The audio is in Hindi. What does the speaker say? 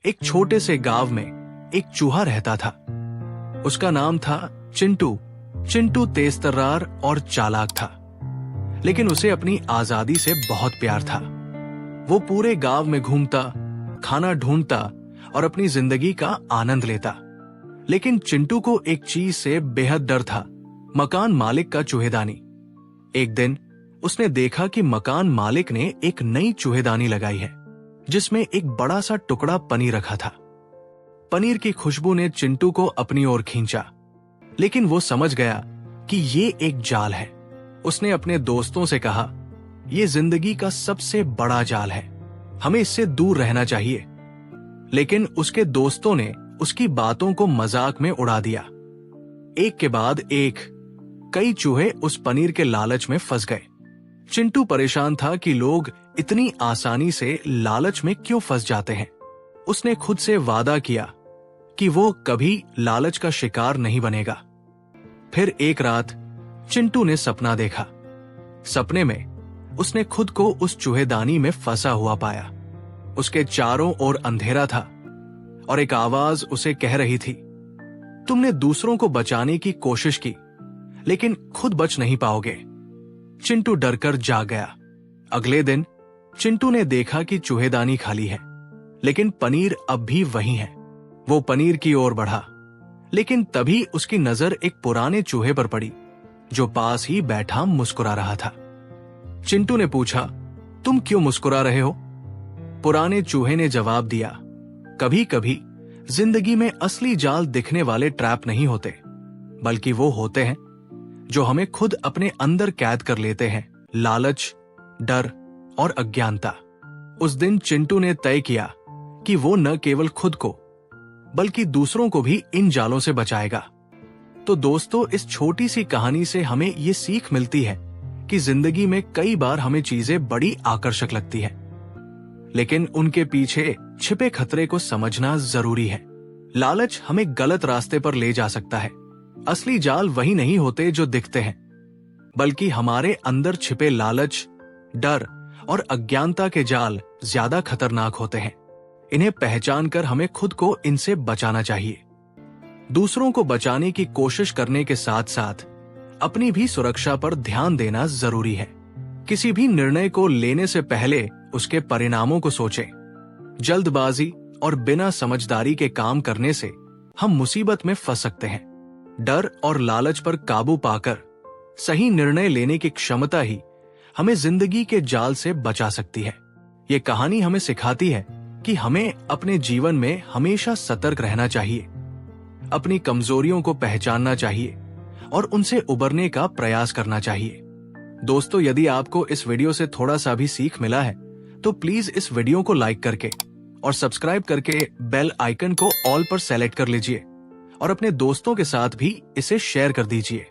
एक छोटे से गांव में एक चूहा रहता था। उसका नाम था चिंटू। चिंटू तेज तर्रार और चालाक था, लेकिन उसे अपनी आजादी से बहुत प्यार था। वो पूरे गांव में घूमता, खाना ढूंढता और अपनी जिंदगी का आनंद लेता। लेकिन चिंटू को एक चीज से बेहद डर था, मकान मालिक का चूहेदानी। एक दिन उसने देखा कि मकान मालिक ने एक नई चूहेदानी लगाई है, जिसमें एक बड़ा सा टुकड़ा पनीर रखा था। पनीर की खुशबू ने चिंटू को अपनी ओर खींचा, लेकिन वो समझ गया कि ये एक जाल है। उसने अपने दोस्तों से कहा, यह जिंदगी का सबसे बड़ा जाल है, हमें इससे दूर रहना चाहिए। लेकिन उसके दोस्तों ने उसकी बातों को मजाक में उड़ा दिया। एक के बाद एक कई चूहे उस पनीर के लालच में फंस गए। चिंटू परेशान था कि लोग इतनी आसानी से लालच में क्यों फंस जाते हैं। उसने खुद से वादा किया कि वो कभी लालच का शिकार नहीं बनेगा। फिर एक रात चिंटू ने सपना देखा। सपने में उसने खुद को उस चूहेदानी में फंसा हुआ पाया। उसके चारों ओर अंधेरा था और एक आवाज उसे कह रही थी, तुमने दूसरों को बचाने की कोशिश की, लेकिन खुद बच नहीं पाओगे। चिंटू डरकर जाग गया। अगले दिन चिंटू ने देखा कि चूहेदानी खाली है, लेकिन पनीर अब भी वही है। वो पनीर की ओर बढ़ा, लेकिन तभी उसकी नजर एक पुराने चूहे पर पड़ी, जो पास ही बैठा मुस्कुरा रहा था। चिंटू ने पूछा, तुम क्यों मुस्कुरा रहे हो? पुराने चूहे ने जवाब दिया, कभी कभी जिंदगी में असली जाल दिखने वाले ट्रैप नहीं होते, बल्कि वो होते हैं जो हमें खुद अपने अंदर कैद कर लेते हैं। लालच, डर और अज्ञानता। उस दिन चिंटू ने तय किया कि वो न केवल खुद को बल्कि दूसरों को भी इन जालों से बचाएगा। तो दोस्तों, इस छोटी सी कहानी से हमें ये सीख मिलती है कि जिंदगी में कई बार हमें चीजें बड़ी आकर्षक लगती है, लेकिन उनके पीछे छिपे खतरे को समझना जरूरी है। लालच हमें गलत रास्ते पर ले जा सकता है। असली जाल वही नहीं होते जो दिखते हैं, बल्कि हमारे अंदर छिपे लालच, डर और अज्ञानता के जाल ज्यादा खतरनाक होते हैं। इन्हें पहचान कर हमें खुद को इनसे बचाना चाहिए। दूसरों को बचाने की कोशिश करने के साथ साथ अपनी भी सुरक्षा पर ध्यान देना जरूरी है। किसी भी निर्णय को लेने से पहले उसके परिणामों को सोचें। जल्दबाजी और बिना समझदारी के काम करने से हम मुसीबत में फंस सकते हैं। डर और लालच पर काबू पाकर सही निर्णय लेने की क्षमता ही हमें जिंदगी के जाल से बचा सकती है। ये कहानी हमें सिखाती है कि हमें अपने जीवन में हमेशा सतर्क रहना चाहिए, अपनी कमजोरियों को पहचानना चाहिए और उनसे उबरने का प्रयास करना चाहिए। दोस्तों, यदि आपको इस वीडियो से थोड़ा सा भी सीख मिला है तो प्लीज इस वीडियो को लाइक करके और सब्सक्राइब करके बेल आइकन को ऑल पर सेलेक्ट कर लीजिए और अपने दोस्तों के साथ भी इसे शेयर कर दीजिए।